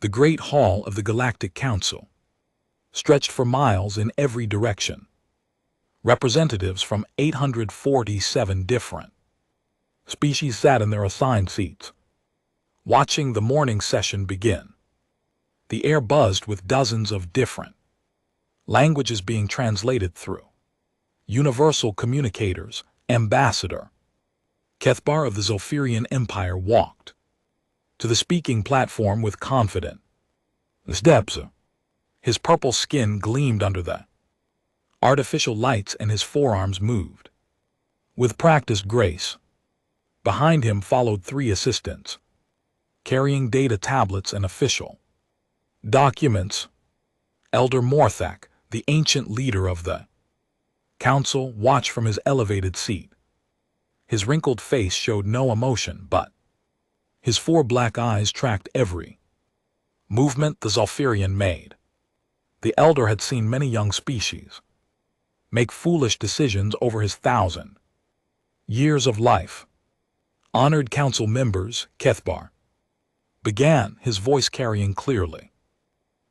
The Great Hall of the Galactic Council stretched for miles in every direction. Representatives from 847 different species sat in their assigned seats, watching the morning session begin. The air buzzed with dozens of different languages being translated through universal communicators. Ambassador Kethbar of the Zolfirian Empire walked to the speaking platform with confident steps. His purple skin gleamed under the artificial lights and his forearms moved with practiced grace. Behind him followed 3 assistants, carrying data tablets and official documents. Elder Morthak, the ancient leader of the council, watched from his elevated seat. His wrinkled face showed no emotion, but his 4 black eyes tracked every movement the Zolfirian made. The elder had seen many young species make foolish decisions over his 1,000 years of life. Honored council members, Kethbar began, his voice carrying clearly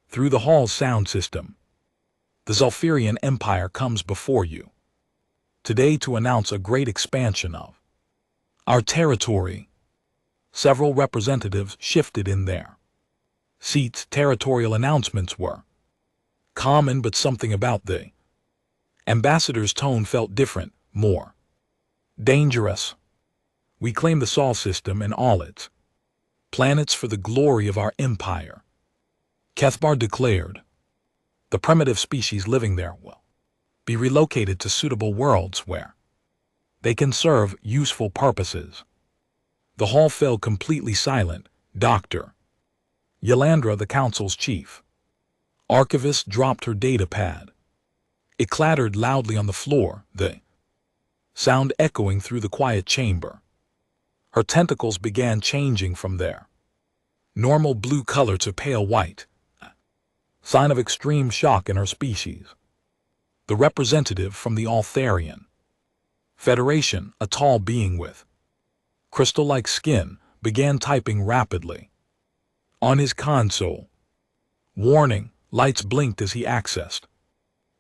through the hall's sound system. The Zolfirian Empire comes before you today to announce a great expansion of our territory. Several representatives shifted in their seats. Territorial announcements were common, but something about the ambassador's tone felt different, more dangerous. We claim the Sol system and all its planets for the glory of our empire, Kethbar declared. The primitive species living there will be relocated to suitable worlds where they can serve useful purposes. The hall fell completely silent. Dr. Yelandra, the council's chief archivist, dropped her data pad. It clattered loudly on the floor, the sound echoing through the quiet chamber. Her tentacles began changing from their normal blue color to pale white, sign of extreme shock in her species. The representative from the Altharian Federation, a tall being with crystal-like skin, began typing rapidly on his console. Warning, lights blinked as he accessed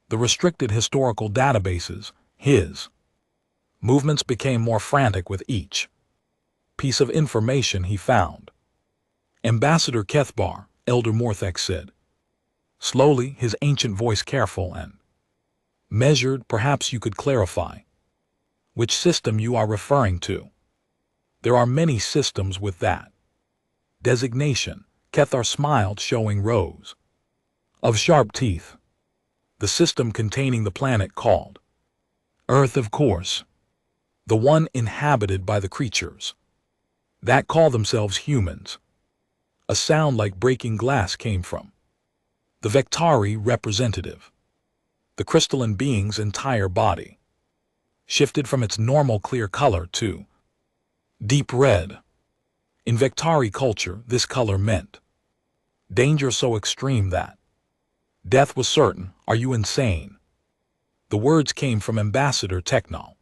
the restricted historical databases. His movements became more frantic with each piece of information he found. Ambassador Kethbar, Elder Morthak said slowly, his ancient voice careful and measured. Perhaps you could clarify which system you are referring to. There are many systems with that designation. Kethar smiled, showing rows of sharp teeth. The system containing the planet called Earth, of course. The one inhabited by the creatures that call themselves humans. A sound like breaking glass came from the Vectari representative. The crystalline being's entire body shifted from its normal clear color to deep red. In Vectari culture, this color meant danger so extreme that death was certain. Are you insane? The words came from Ambassador Technol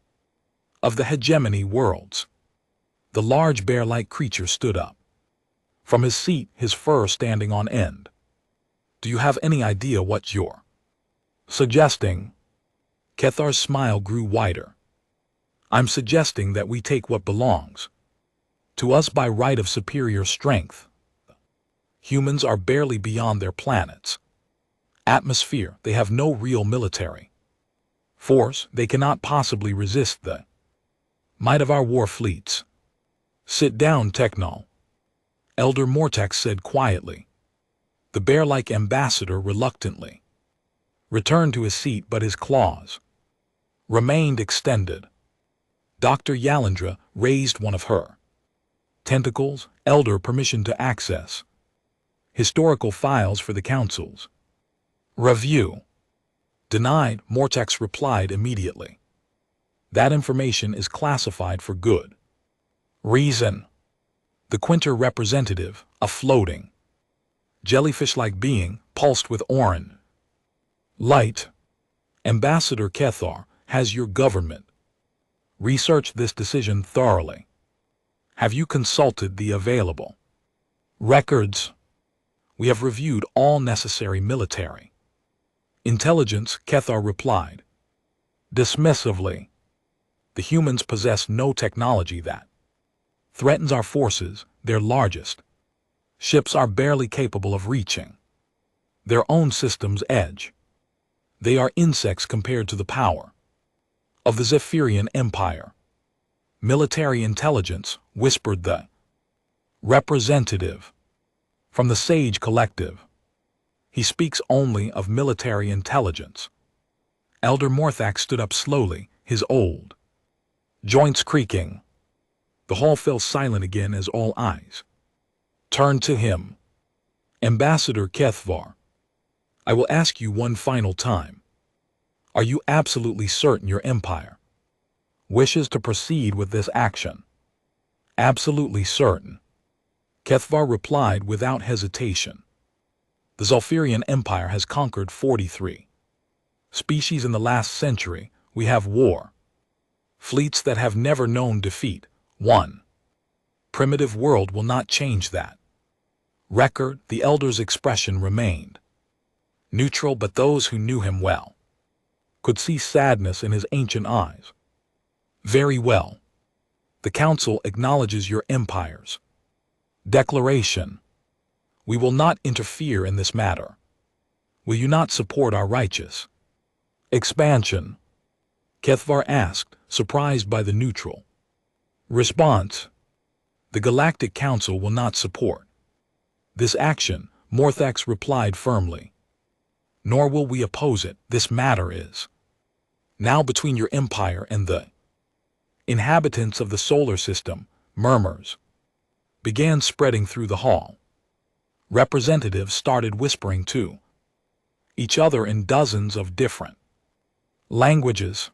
of the Hegemony Worlds. The large bear-like creature stood up from his seat, his fur standing on end. Do you have any idea what you're suggesting? Kethar's smile grew wider. I'm suggesting that we take what belongs to us by right of superior strength. Humans are barely beyond their planet's atmosphere. They have no real military force. They cannot possibly resist the might of our war fleets. Sit down, Technol, Elder Mortax said quietly. The bear-like ambassador reluctantly returned to his seat, but his claws remained extended. Dr. Yalandra raised one of her tentacles. Elder, permission to access historical files for the council's review. Denied, Mortax replied immediately. That information is classified for good reason. The Quinter representative, a floating, jellyfish-like being, pulsed with orange light. Ambassador Kethar, has your government researched this decision thoroughly? Have you consulted the available records? We have reviewed all necessary military intelligence, Kethar replied, dismissively. The humans possess no technology that threatens our forces. Their largest ships are barely capable of reaching their own system's edge. They are insects compared to the power of the Zephyrian Empire. Military intelligence, whispered the representative from the Sage Collective. He speaks only of military intelligence. Elder Morthak stood up slowly, his old joints creaking. The hall fell silent again as all eyes turned to him. Ambassador Kethvar, I will ask you one final time. Are you absolutely certain your empire wishes to proceed with this action? Absolutely certain, Kethvar replied without hesitation. The Zephyrian Empire has conquered 43 species in the last century. We have war fleets that have never known defeat. One primitive world will not change that record. The elder's expression remained neutral, but those who knew him well could see sadness in his ancient eyes. Very well. The Council acknowledges your empire's declaration. We will not interfere in this matter. Will you not support our righteous expansion? Kethvar asked, surprised by the neutral response. The Galactic Council will not support this action, Morthax replied firmly. Nor will we oppose it. This matter is now between your empire and the inhabitants of the solar system. Murmurs began spreading through the hall. Representatives started whispering to each other in dozens of different languages.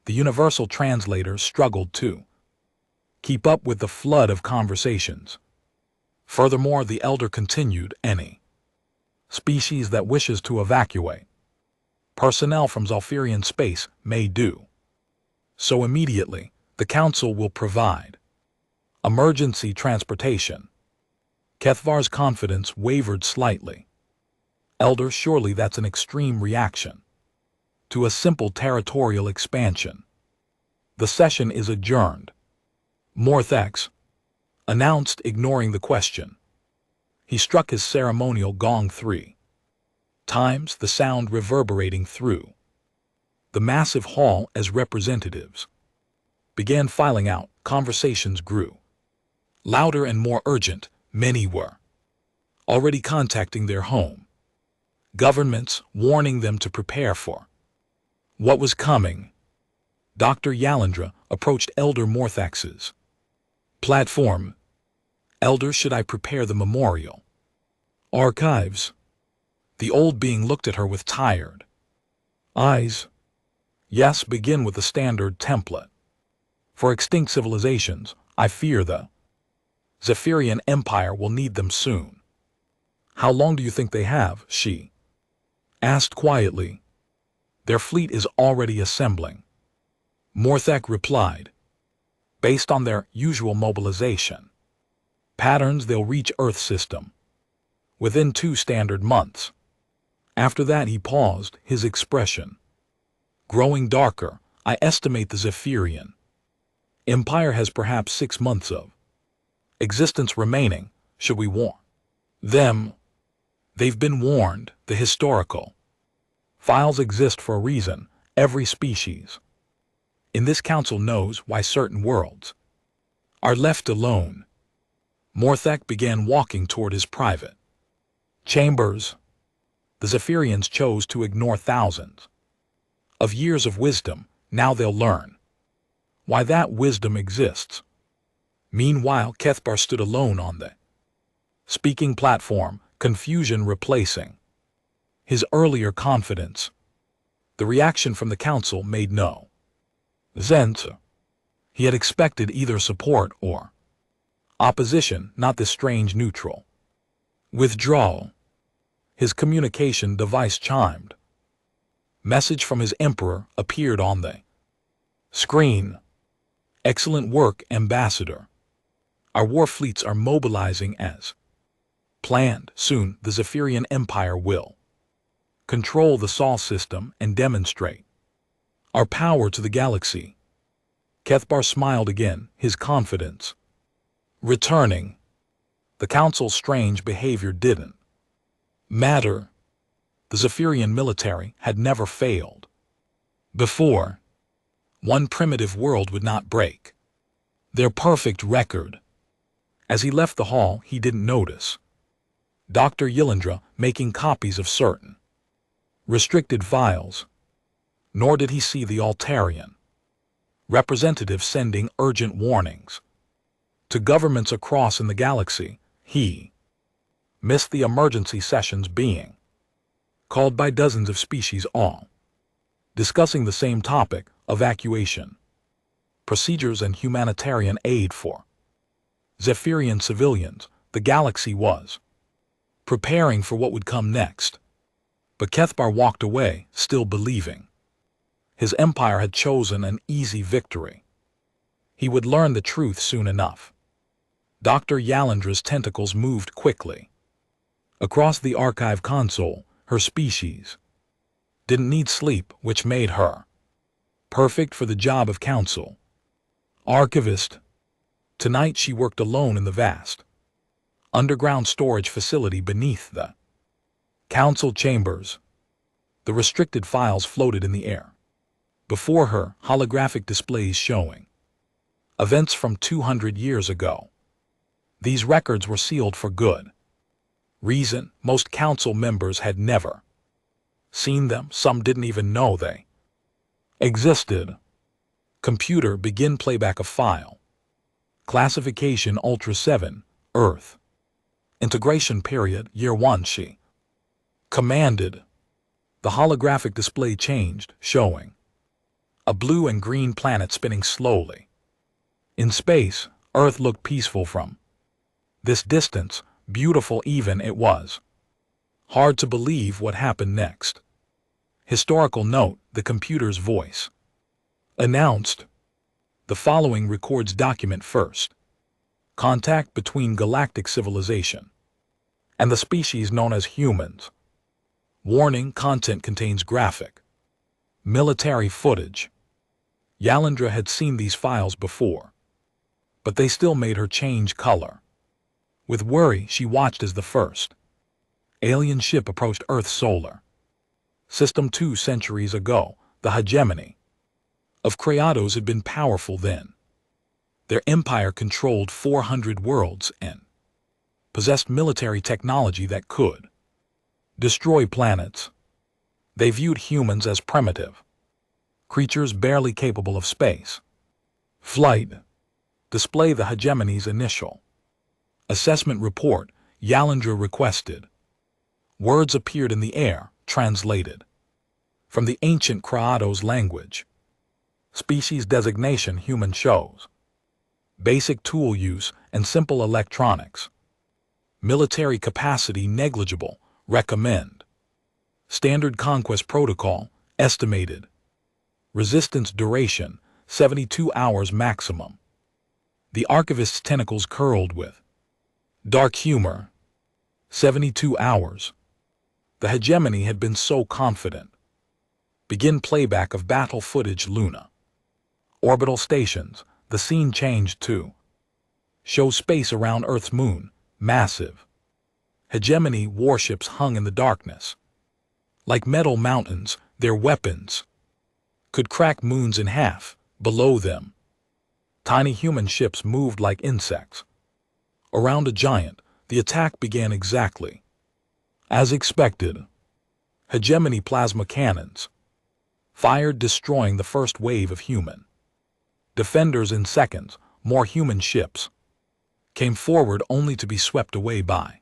The universal translators struggled to keep up with the flood of conversations. Furthermore, the elder continued, any species that wishes to evacuate personnel from Zephyrian space may do so immediately. The Council will provide emergency transportation. Kethvar's confidence wavered slightly. Elder, surely that's an extreme reaction to a simple territorial expansion. The session is adjourned, Morthax announced, ignoring the question. He struck his ceremonial gong 3 times, the sound reverberating through the massive hall as representatives began filing out. Conversations grew louder and more urgent. Many were already contacting their home governments, warning them to prepare for what was coming. Dr. Yalindra approached Elder Morthax's platform. Elder, should I prepare the memorial archives? The old being looked at her with tired eyes. Yes, begin with the standard template. For extinct civilizations, I fear the Zephyrian Empire will need them soon. How long do you think they have? She asked quietly. Their fleet is already assembling, Morthak replied. Based on their usual mobilization patterns, they'll reach Earth system within 2 standard months. After that, he paused, his expression growing darker. I estimate the Zephyrian Empire has perhaps 6 months of existence remaining. Should we warn them? They've been warned. The historical files exist for a reason. Every species in this council knows why certain worlds are left alone. Morthak began walking toward his private chambers. The Zephyrians chose to ignore thousands of years of wisdom. Now they'll learn why that wisdom exists. Meanwhile, Kethvar stood alone on the speaking platform, confusion replacing his earlier confidence. The reaction from the council made no sense. He had expected either support or opposition, not this strange neutral withdrawal. His communication device chimed. Message from his emperor appeared on the screen. Excellent work, Ambassador. Our war fleets are mobilizing as Planned, soon the Zephyrian Empire will control the Sol system and demonstrate our power to the galaxy. Kethbar smiled again, his confidence returning. The Council's strange behavior didn't matter. The Zephyrian military had never failed before. One primitive world would not break their perfect record. As he left the hall, he didn't notice Dr. Yilindra making copies of certain restricted files, nor did he see the Altarian representative sending urgent warnings to governments across in the galaxy. He missed the emergency sessions being called by dozens of species, all discussing the same topic: evacuation procedures and humanitarian aid for Zephyrian civilians. The galaxy was preparing for what would come next. But Kethbar walked away, still believing his empire had chosen an easy victory. He would learn the truth soon enough. Dr. Yalindra's tentacles moved quickly across the archive console. Her species didn't need sleep, which made her perfect for the job of council archivist. Tonight she worked alone in the vast underground storage facility beneath the council chambers. The restricted files floated in the air. Before her, holographic displays showing events from 200 years ago. These records were sealed for good reason. Most council members had never seen them. Some didn't even know they existed. Computer, begin playback of file. Classification Ultra 7, Earth. Integration period, year 1. She commanded. The holographic display changed, showing a blue and green planet spinning slowly. In space, Earth looked peaceful from this distance, beautiful even. It was hard to believe what happened next. Historical note, the computer's voice announced. The following records document first. Contact between galactic civilization and the species known as humans. Warning, content contains graphic military footage. Yalindra had seen these files before, but they still made her change color. With worry, she watched as the first alien ship approached Earth's solar system 2 centuries ago. The hegemony of Kratos had been powerful then. Their empire controlled 400 worlds and possessed military technology that could destroy planets. They viewed humans as primitive creatures barely capable of space flight. Display the hegemony's initial assessment report. Yalindra requested. Words appeared in the air, translated from the ancient Kratos language. Species designation: human shows. Basic tool use and simple electronics. Military capacity: negligible. Recommend. Standard conquest protocol: estimated resistance duration: 72 hours maximum. The archivist's tentacles curled with dark humor. 72 hours. The hegemony had been so confident. Begin playback of battle footage. Luna. Orbital stations. The scene changed to show space around Earth's moon. Massive hegemony warships hung in the darkness. Like metal mountains, their weapons could crack moons in half. Below them, tiny human ships moved like insects around a giant. The attack began exactly as expected. Hegemony plasma cannons fired, destroying the first wave of human defenders in seconds. More human ships came forward, only to be swept away by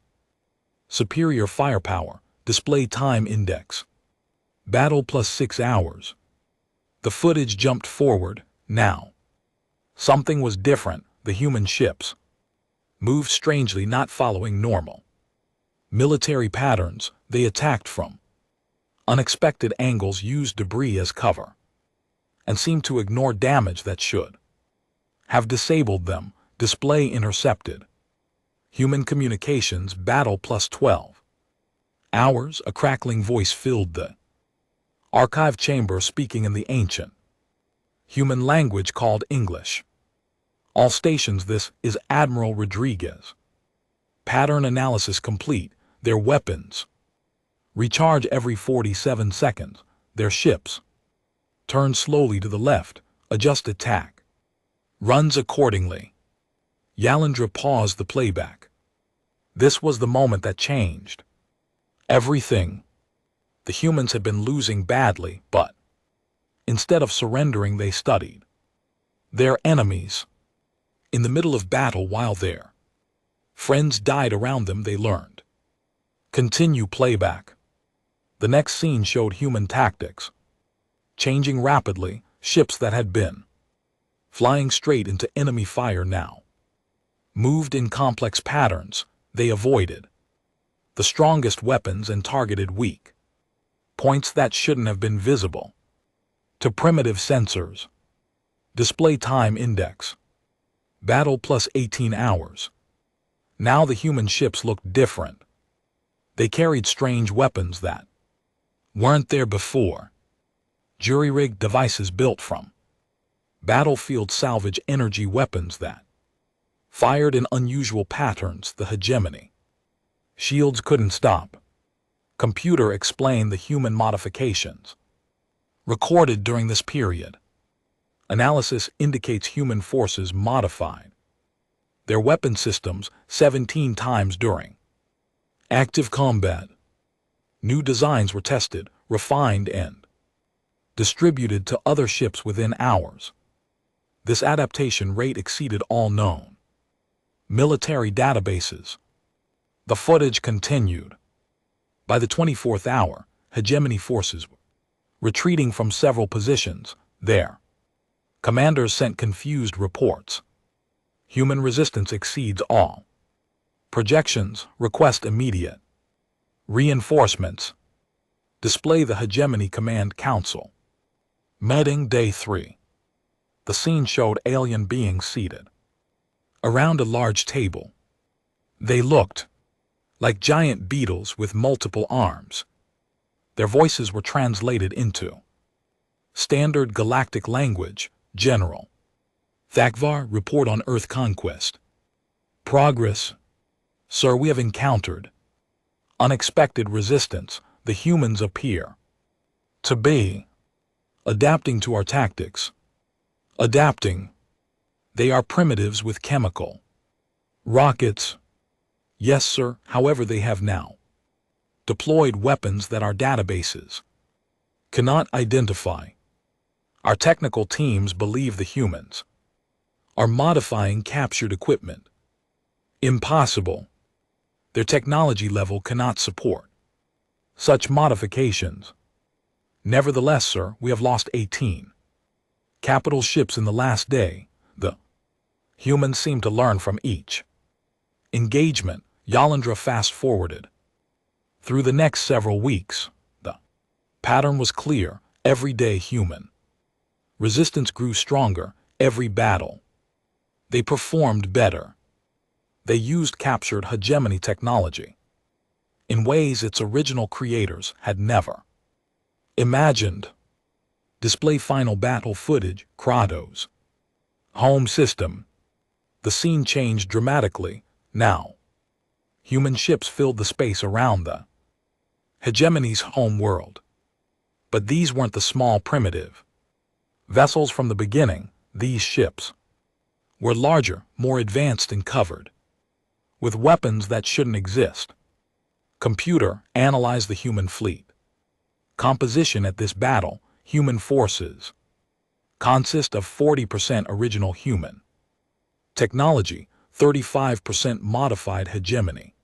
superior firepower. Display time index. Battle plus 6 hours. The footage jumped forward. Now something was different. The human ships moved strangely, not following normal military patterns. They attacked from unexpected angles, used debris as cover, and seemed to ignore damage that should have disabled them. Display intercepted. Human communications battle plus 12 hours. A crackling voice filled the archive chamber, speaking in the ancient human language called English. All stations, this is Admiral Rodriguez. Pattern analysis complete. Their weapons recharge every 47 seconds. Their ships turn slowly to the left. Adjust attack runs accordingly. Yalandra paused the playback. This was the moment that changed everything. The humans had been losing badly, but instead of surrendering, they studied their enemies. In the middle of battle, while their friends died around them, they learned. Continue playback. The next scene showed human tactics changing rapidly. Ships that had been flying straight into enemy fire now moved in complex patterns. They avoided the strongest weapons and targeted weak points that shouldn't have been visible to primitive sensors. Display time index. Battle plus 18 hours. Now the human ships looked different. They carried strange weapons that weren't there before. Jury-rigged devices built from battlefield salvage, energy weapons that fired in unusual patterns. The hegemony shields couldn't stop. Computer explained the human modifications recorded during this period. Analysis indicates human forces modified their weapon systems 17 times during active combat. New designs were tested, refined, and distributed to other ships within hours. This adaptation rate exceeded all known military databases. The footage continued. By the 24th hour, hegemony forces were retreating from several positions. Their commanders sent confused reports. Human resistance exceeds all projections. Request immediate reinforcements. Display the Hegemony Command Council. Meeting Day 3. The scene showed alien beings seated around a large table. They looked like giant beetles with multiple arms. Their voices were translated into standard galactic language. General Thakvar, report on Earth conquest. Progress. Sir, we have encountered unexpected resistance. The humans appear to be adapting to our tactics. Adapting. They are primitives with chemical rockets. Yes, sir. However, they have now deployed weapons that our databases cannot identify. Our technical teams believe the humans are modifying captured equipment. Impossible. Their technology level cannot support such modifications. Nevertheless, sir, we have lost 18 capital ships in the last day. The humans seem to learn from each engagement. Yalandra fast-forwarded through the next several weeks. The pattern was clear. Every day human resistance grew stronger. Every battle they performed better. They used captured hegemony technology in ways its original creators had never imagined. Display final battle footage. Kratos' home system. The scene changed dramatically. Now, human ships filled the space around the hegemony's home world. But these weren't the small primitive vessels from the beginning. These ships were larger, more advanced, and covered with weapons that shouldn't exist. Computer analyzed the human fleet composition at this battle. Human forces consist of 40% original human technology, 35% modified hegemony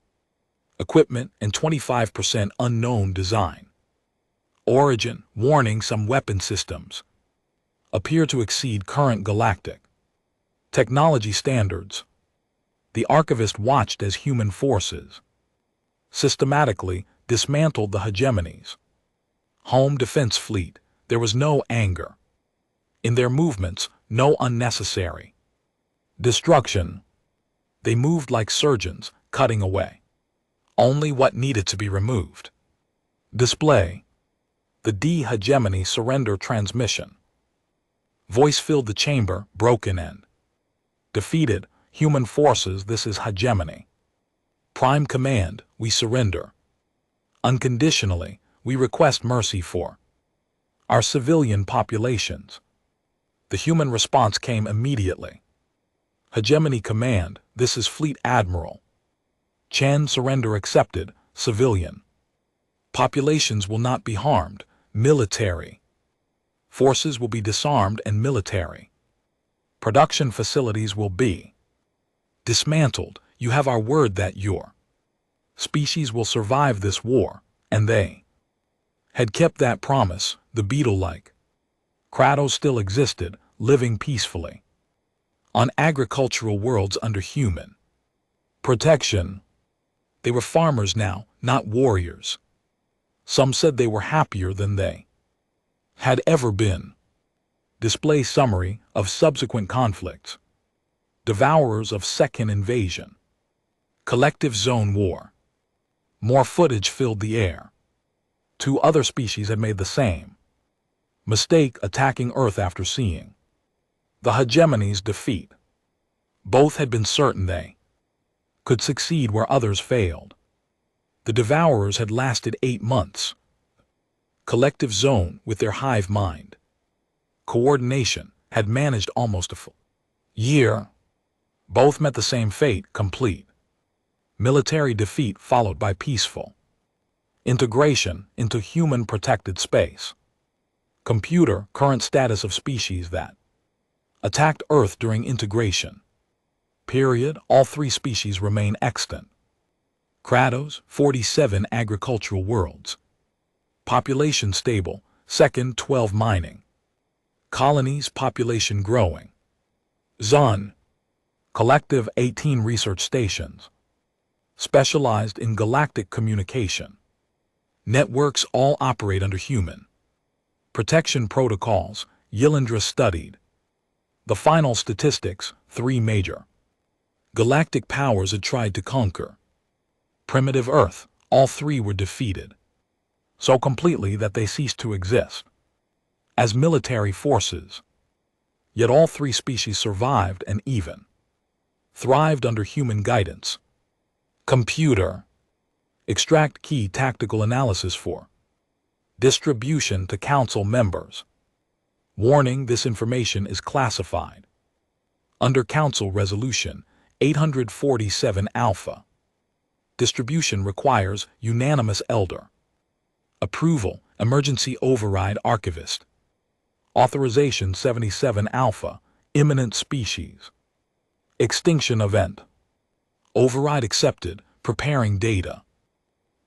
equipment, and 25% unknown design. Origin. Warning: some weapon systems appear to exceed current galactic technology standards. The archivist watched as human forces systematically dismantled the hegemony's home defense fleet. There was no anger in their movements, no unnecessary destruction. They moved like surgeons, cutting away only what needed to be removed. Display. The D-hegemony surrender transmission. Voice filled the chamber, broken and defeated. Human forces, this is hegemony. Prime command, we surrender. Unconditionally, we request mercy for our civilian populations. The human response came immediately. Hegemony command, this is Fleet Admiral Chen, surrender accepted. Civilian populations will not be harmed. Military forces will be disarmed and military production facilities will be dismantled. You have our word that your species will survive this war, and they had kept that promise. The beetle-like Kratos still existed, living peacefully on agricultural worlds under human protection. They were farmers now, not warriors. Some said they were happier than they had ever been. Display summary of subsequent conflicts. Devourers of second invasion. Collective zone war. More footage filled the air. 2 other species had made the same mistake, attacking Earth after seeing the hegemony's defeat. Both had been certain they could succeed where others failed. The Devourers had lasted 8 months. Collective zone, with their hive mind coordination, had managed almost a full year. Both met the same fate, complete military defeat followed by peaceful integration into human protected space. Computer, current status of species that attacked Earth during integration. Period. All 3 species remain extant. Kratos, 47 agricultural worlds. Population stable. Second, 12 mining colonies, population growing. Zon, collective 18 research stations. Specialized in galactic communication. Networks all operate under human protection protocols. Yilindra studied the final statistics. 3 major galactic powers had tried to conquer primitive Earth. All 3 were defeated so completely that they ceased to exist as military forces. Yet all 3 species survived and even thrived under human guidance. Computer, extract key tactical analysis for distribution to council members. Warning, this information is classified. Under Council Resolution 847 Alpha. Distribution requires unanimous elder approval. Emergency override archivist. Authorization 77 Alpha. Imminent species extinction event. Override accepted. Preparing data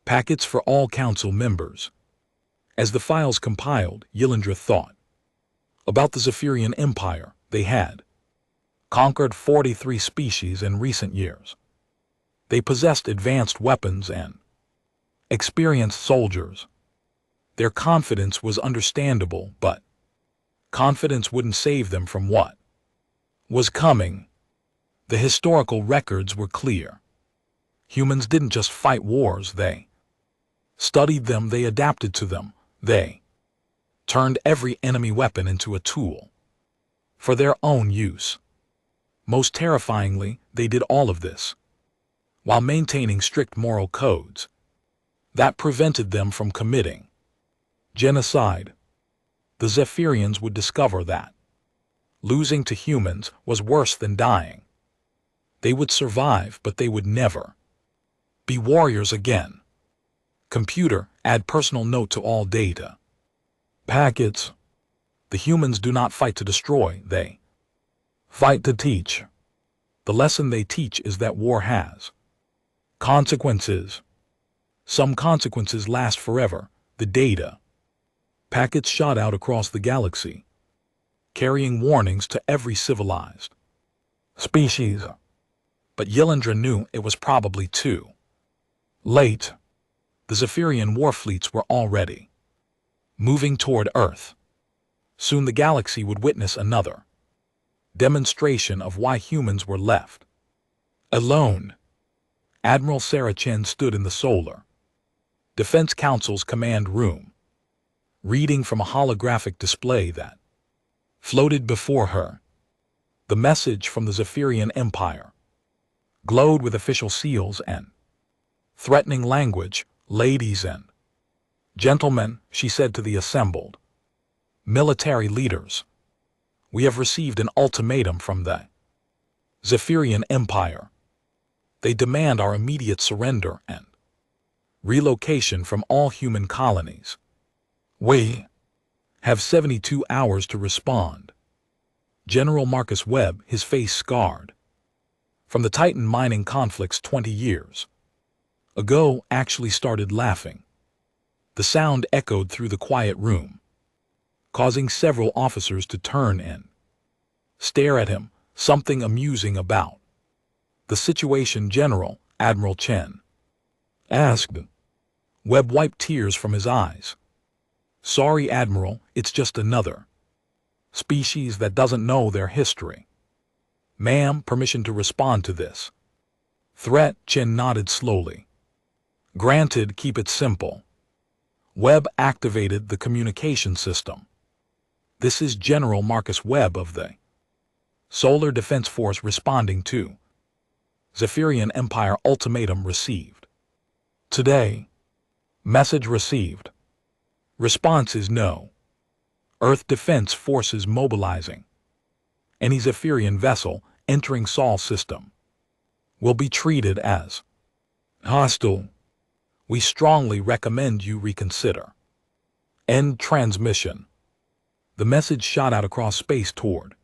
packets for all council members. As the files compiled, Yilindra thought about the Zephyrian Empire. They had conquered 43 species in recent years. They possessed advanced weapons and experienced soldiers. Their confidence was understandable, but confidence wouldn't save them from what was coming. The historical records were clear. Humans didn't just fight wars, they studied them, they adapted to them, they turned every enemy weapon into a tool for their own use. Most terrifyingly, they did all of this while maintaining strict moral codes that prevented them from committing genocide. The Zephyrians would discover that losing to humans was worse than dying. They would survive, but they would never be warriors again. Computer, add personal note to all data packets. The humans do not fight to destroy, they fight to teach. The lesson they teach is that war has consequences. Some consequences last forever. The data packets shot out across the galaxy, carrying warnings to every civilized species. But Yilindra knew it was probably too late. The Zephyrian war fleets were already moving toward Earth. Soon the galaxy would witness another demonstration of why humans were left alone. Admiral Sarah Chen stood in the Solar Defense Council's command room, reading from a holographic display that floated before her. The message from the Zephyrian Empire glowed with official seals and threatening language. "Ladies and gentlemen," she said to the assembled military leaders, "we have received an ultimatum from the Zephyrian Empire. They demand our immediate surrender and relocation from all human colonies. We have 72 hours to respond." General Marcus Webb, his face scarred from the Titan mining conflicts 20 years ago, actually started laughing. The sound echoed through the quiet room, causing several officers to turn and stare at him, something amusing about the situation. "General," Admiral Chen asked. Webb wiped tears from his eyes. "Sorry, Admiral, it's just another species that doesn't know their history." "Ma'am, permission to respond to this threat?" Chen nodded slowly. "Granted, keep it simple." Webb activated the communication system. "This is General Marcus Webb of the Solar Defense Force responding to Zephyrian Empire ultimatum received. Today. Message received. Response is no. Earth Defense Forces mobilizing. Any Zephyrian vessel entering Sol system will be treated as hostile. We strongly recommend you reconsider. End transmission." The message shot out across space toward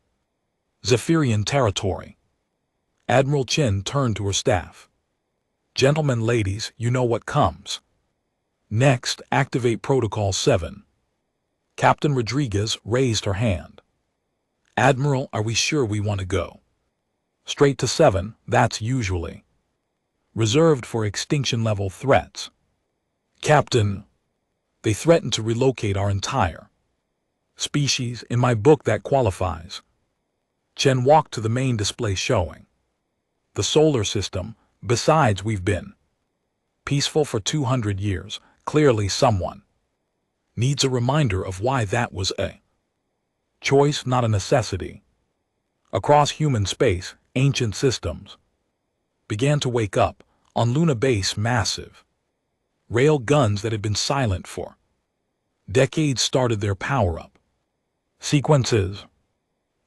Zephyrian territory. Admiral Chen turned to her staff. "Gentlemen, ladies, you know what comes next. Activate Protocol 7. Captain Rodriguez raised her hand. "Admiral, are we sure we want to go straight to 7? That's usually reserved for extinction-level threats." "Captain, they threaten to relocate our entire species. In my book that qualifies." Chen walked to the main display showing the solar system. "Besides, we've been peaceful for 200 years. Clearly someone needs a reminder of why that was a choice, not a necessity." Across human space, ancient systems began to wake up. On Luna Base, massive rail guns that had been silent for decades started their power-up sequences.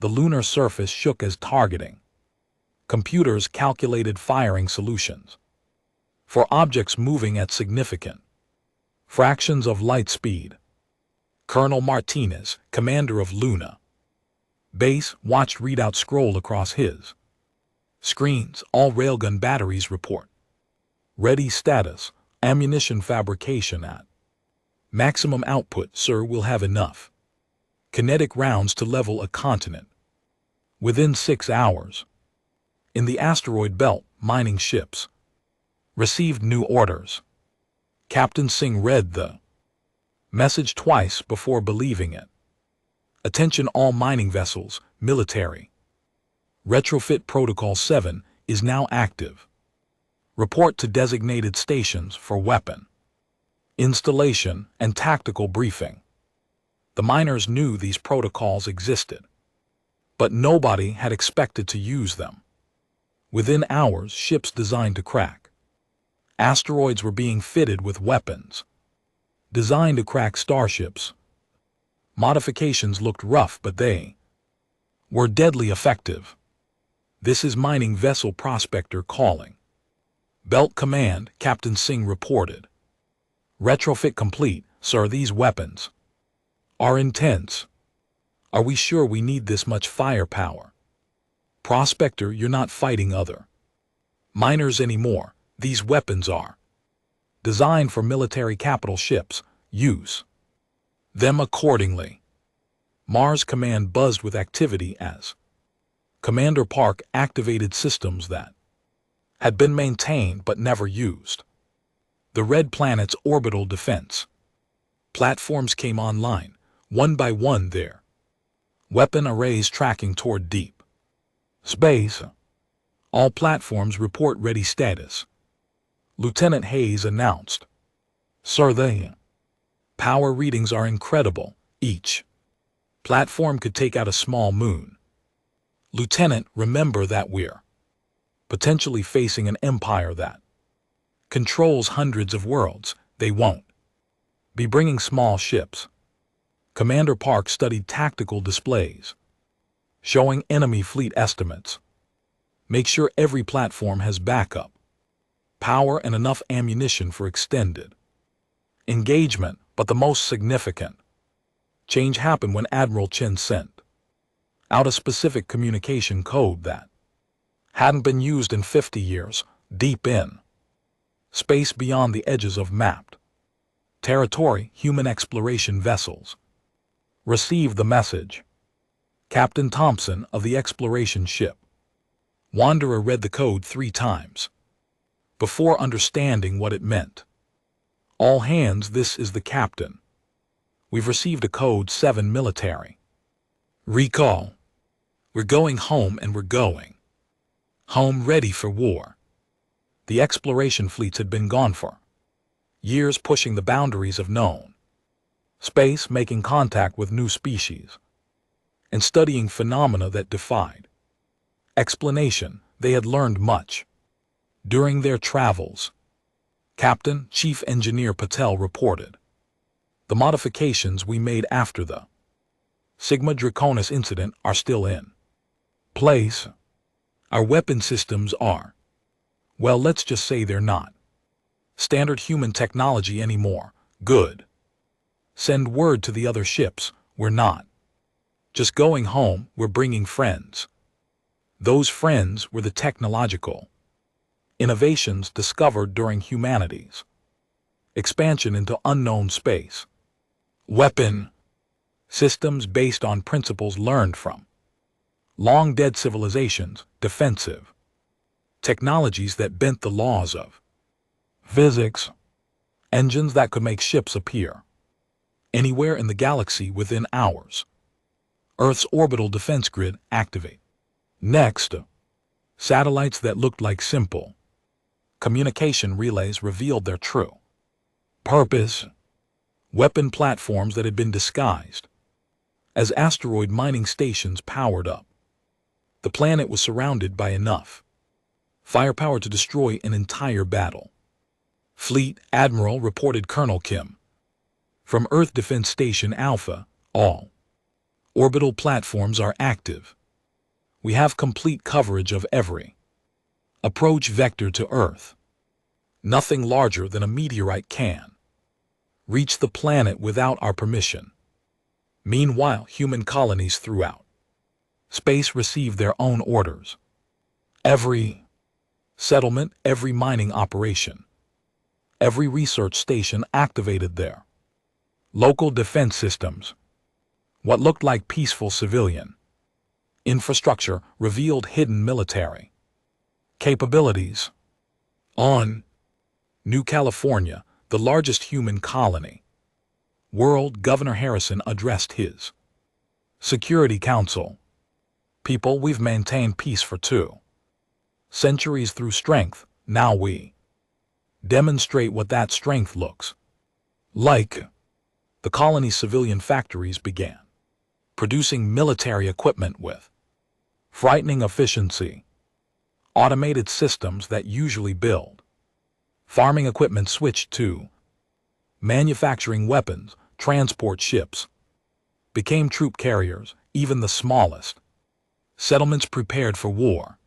The lunar surface shook as targeting computers calculated firing solutions for objects moving at significant fractions of light speed. Colonel Martinez, commander of Luna Base, watched readouts scroll across his screens. "All railgun batteries report ready status. Ammunition fabrication at maximum output. Sir, we'll have enough kinetic rounds to level a continent within 6 hours." In the asteroid belt, mining ships received new orders. Captain Singh read the message twice before believing it. "Attention all mining vessels, military. Retrofit Protocol 7 is now active. Report to designated stations for weapon installation and tactical briefing." The miners knew these protocols existed, but nobody had expected to use them. Within hours, ships designed to crack asteroids were being fitted with weapons designed to crack starships. Modifications looked rough, but they were deadly effective. "This is Mining Vessel Prospector calling. Belt Command," Captain Singh reported. "Retrofit complete, sir. These weapons are intense. Are we sure we need this much firepower?" "Prospector, you're not fighting other miners anymore. These weapons are designed for military capital ships. Use them accordingly." Mars Command buzzed with activity as Commander Park activated systems that had been maintained but never used. The Red Planet's orbital defense platforms came online, one by one, their weapon arrays tracking toward deep space. "All platforms report ready status." Lieutenant Hayes announced. Sir, the power readings are incredible. Each platform could take out a small moon. Lieutenant, remember that we're potentially facing an empire that controls hundreds of worlds. They won't be bringing small ships. Commander Park studied tactical displays, showing enemy fleet estimates. Make sure every platform has backup power and enough ammunition for extended engagement, but the most significant change happened when Admiral Chen sent out a specific communication code that hadn't been used in 50 years, deep in space beyond the edges of mapped territory. Human exploration vessels received the message. Captain Thompson of the exploration ship Wanderer read the code 3 times before understanding what it meant. All hands, this is the captain. We've received a code 7 military recall. We're going home, and we're going home ready for war. The exploration fleets had been gone for years, pushing the boundaries of known space, making contact with new species, and studying phenomena that defied explanation. They had learned much during their travels. Captain Chief Engineer Patel reported. The modifications we made after the Sigma Draconis incident are still in place. Our weapon systems are, well, let's just say they're not standard human technology anymore. Good. Send word to the other ships. We're not just going home, we're bringing friends. Those friends were the technological innovations discovered during humanity's expansion into unknown space. Weapon systems based on principles learned from long-dead civilizations, defensive technologies that bent the laws of physics, engines that could make ships appear anywhere in the galaxy within hours. Earth's orbital defense grid activate. Next, satellites that looked like simple communication relays revealed their true purpose. Weapon platforms that had been disguised as asteroid mining stations powered up. The planet was surrounded by enough firepower to destroy an entire battle fleet. Admiral, reported Colonel Kim from Earth Defense Station Alpha. All orbital platforms are active. We have complete coverage of every approach vector to Earth. Nothing larger than a meteorite can reach the planet without our permission. Meanwhile, human colonies throughout space receive their own orders. Every settlement, every mining operation, every research station activated their local defense systems. What looked like peaceful civilian infrastructure revealed hidden military capabilities. On New California, the largest human colony world, Governor Harrison addressed his Security Council. People, we've maintained peace for 2 centuries through strength. Now we demonstrate what that strength looks like. The colony's civilian factories began producing military equipment with frightening efficiency. Automated systems that usually build farming equipment switched to manufacturing weapons. Transport ships became troop carriers. Even the smallest settlements prepared for war.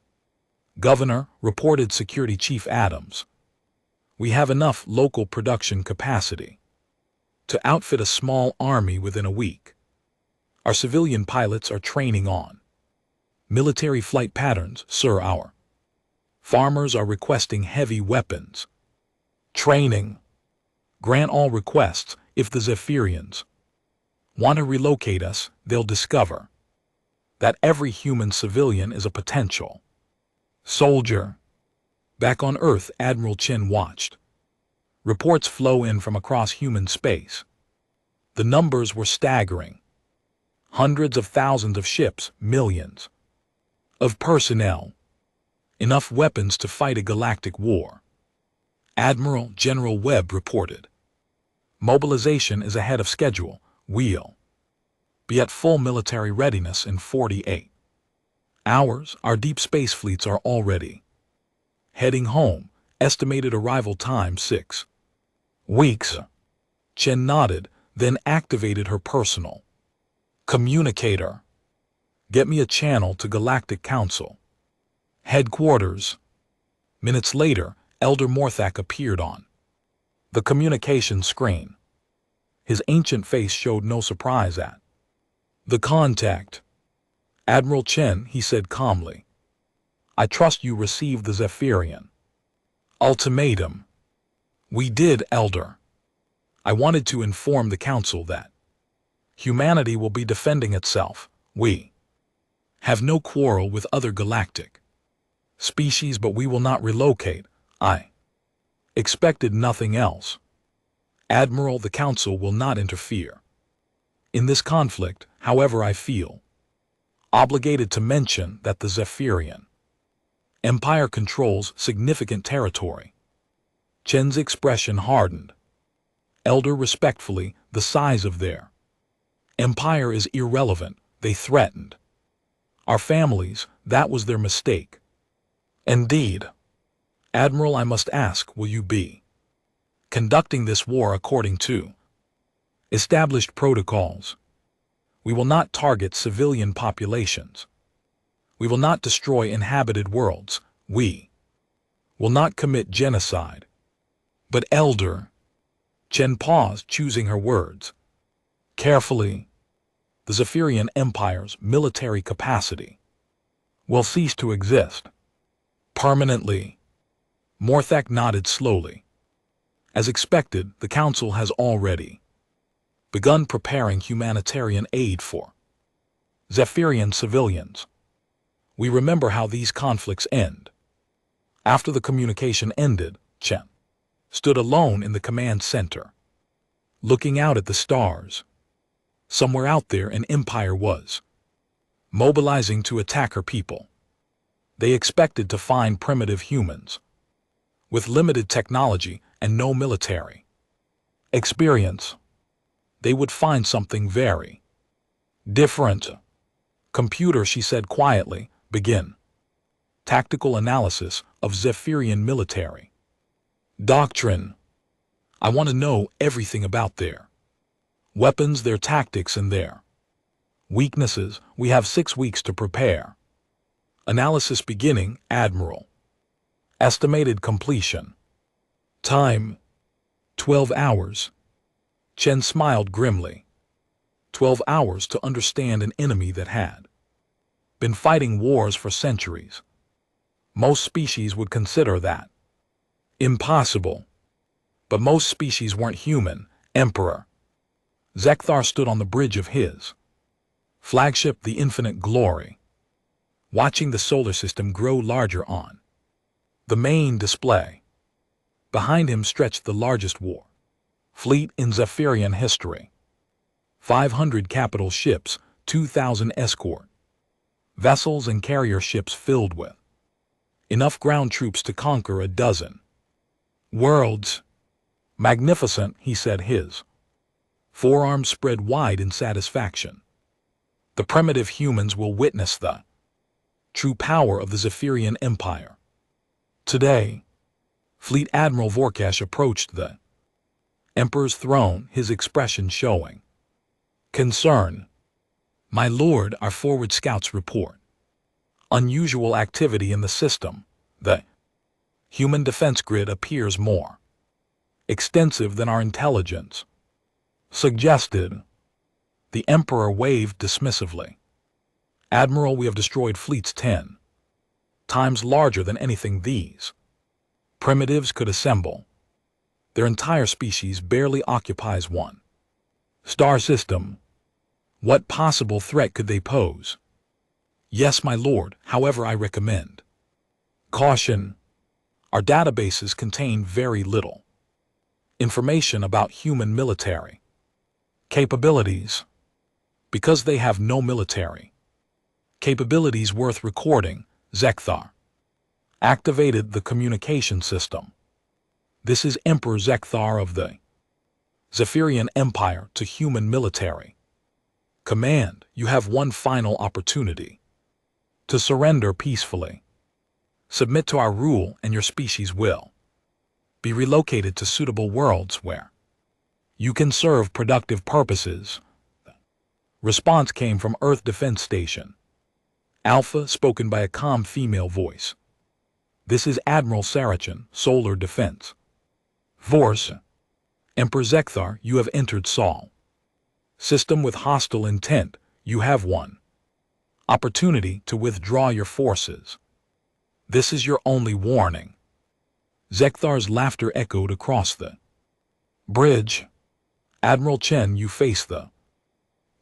Governor, reported Security Chief Adams. We have enough local production capacity to outfit a small army within a week. Our civilian pilots are training on military flight patterns, sir. Our farmers are requesting heavy weapons training. Grant all requests. If the Zephyrians want to relocate us, they'll discover that every human civilian is a potential soldier. Back on Earth, Admiral Chen watched reports flow in from across human space. The numbers were staggering. Hundreds of thousands of ships, millions of personnel, enough weapons to fight a galactic war. Admiral General Webb reported. Mobilization is ahead of schedule. We'll be at full military readiness in 48 hours. Our deep space fleets are already heading home. Estimated arrival time 6 weeks. Chen nodded, then activated her personal communicator. Get me a channel to Galactic Council headquarters. Minutes later, Elder Morthak appeared on the communication screen. His ancient face showed no surprise at the contact. Admiral Chen, he said calmly, I trust you received the Zephyrian ultimatum. We did, Elder. I wanted to inform the Council that humanity will be defending itself. We have no quarrel with other galactic species, but we will not relocate. I expected nothing else. Admiral, the Council will not interfere in this conflict. However, I feel obligated to mention that the Zephyrian Empire controls significant territory. Chen's expression hardened. Elder, respectfully, the size of their empire is irrelevant. They threatened our families. That was their mistake. Indeed. Admiral, I must ask, will you be conducting this war according to established protocols? We will not target civilian populations. We will not destroy inhabited worlds. We will not commit genocide. But Elder, Chen paused, choosing her words carefully. The Zephyrian Empire's military capacity will cease to exist permanently. Morthak nodded slowly. As expected, the Council has already begun preparing humanitarian aid for Zephyrian civilians. We remember how these conflicts end. After the communication ended, Chen stood alone in the command center, looking out at the stars. Somewhere out there, an empire was mobilizing to attack her people. They expected to find primitive humans with limited technology and no military experience. They would find something very different. Computer, she said quietly, begin tactical analysis of Zephyrian military doctrine. I want to know everything about their weapons, their tactics, and their weaknesses. We have 6 weeks to prepare. Analysis beginning, Admiral. Estimated completion time 12 hours. Chen smiled grimly. 12 hours to understand an enemy that had been fighting wars for centuries. Most species would consider that impossible. But most species weren't human, Emperor. Zekthar stood on the bridge of his flagship, the Infinite Glory, watching the solar system grow larger on the main display. Behind him stretched the largest war fleet in Zephyrian history. 500 capital ships, 2,000 escort vessels and carrier ships filled with enough ground troops to conquer a dozen worlds. Magnificent, he said, his forearms spread wide in satisfaction. The primitive humans will witness the true power of the Zephyrian Empire. Today, Fleet Admiral Vorkash approached the Emperor's throne, his expression showing concern. My lord, our forward scouts report unusual activity in the system. The human defense grid appears more extensive than our intelligence suggested. The Emperor waved dismissively. Admiral, we have destroyed fleets 10 times larger than anything these primitives could assemble. Their entire species barely occupies one star system. What possible threat could they pose? Yes, my lord, however, I recommend caution. Our databases contain very little information about human military capabilities. Because they have no military capabilities worth recording, Zekthar activated the communication system. This is Emperor Zekthar of the Zephyrian Empire to human military. Command, you have one final opportunity to surrender peacefully. Submit to our rule and your species will be relocated to suitable worlds where you can serve productive purposes. Response came from Earth Defense Station. Alpha, spoken by a calm female voice. This is Admiral Saracen, Solar Defense. Force. Emperor Zekthar, you have entered Sol. System with hostile intent, you have one opportunity to withdraw your forces. This is your only warning. Zekthar's laughter echoed across the bridge. Admiral Chen, you face the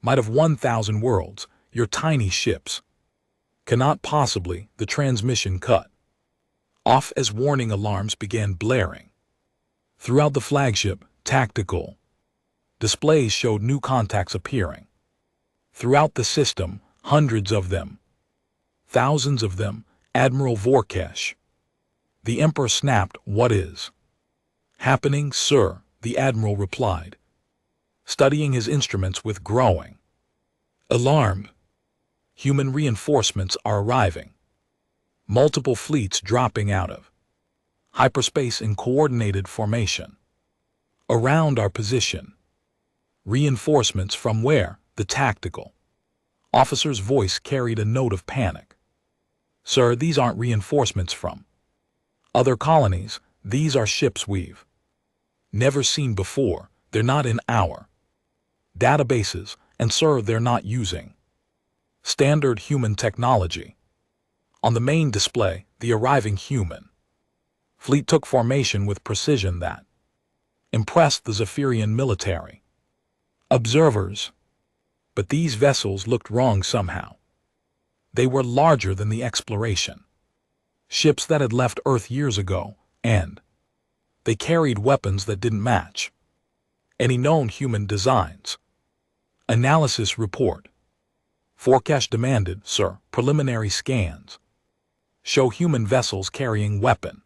might of 1,000 worlds. Your tiny ships cannot possibly. The transmission cut off as warning alarms began blaring. Throughout the flagship, tactical displays showed new contacts appearing. Throughout the system, hundreds of them, thousands of them. Admiral Vorkesh. The Emperor snapped, "What is happening, sir?" The Admiral replied, studying his instruments with growing alarm. Human reinforcements are arriving. Multiple fleets dropping out of hyperspace in coordinated formation around our position. Reinforcements from where? The tactical officer's voice carried a note of panic. Sir, these aren't reinforcements from other colonies. These are ships we've never seen before. They're not in our databases, and sir, they're not using standard human technology. On the main display, the arriving human fleet took formation with precision that impressed the Zephyrian military observers. But these vessels looked wrong somehow. They were larger than the exploration ships that had left Earth years ago, and they carried weapons that didn't match any known human designs. Analysis report. Forecast demanded, sir. Preliminary scans show human vessels carrying weapon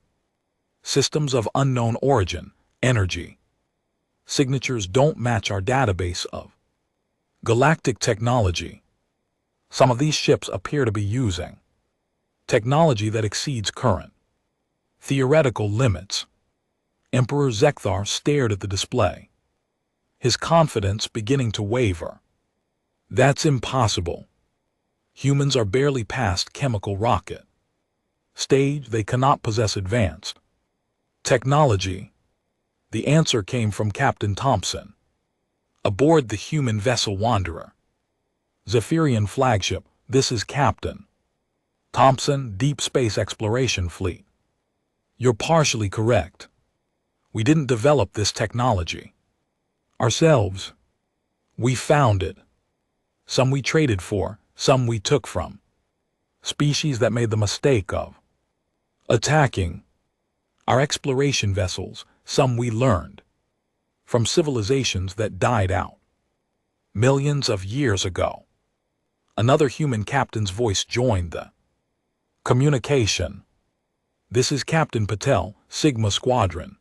systems of unknown origin. Energy signatures don't match our database of galactic technology. Some of these ships appear to be using technology that exceeds current theoretical limits. Emperor Zekthar stared at the display, his confidence beginning to waver. That's impossible. Humans are barely past chemical rocket stage. They cannot possess advanced technology. The answer came from Captain Thompson, aboard the human vessel Wanderer, Zephyrian flagship. This is Captain Thompson, Deep Space Exploration Fleet. You're partially correct. We didn't develop this technology ourselves. We found it. Some we traded for, some we took from species that made the mistake of attacking our exploration vessels. Some we learned from civilizations that died out millions of years ago. Another human captain's voice joined the communication. This is Captain Patel, Sigma Squadron.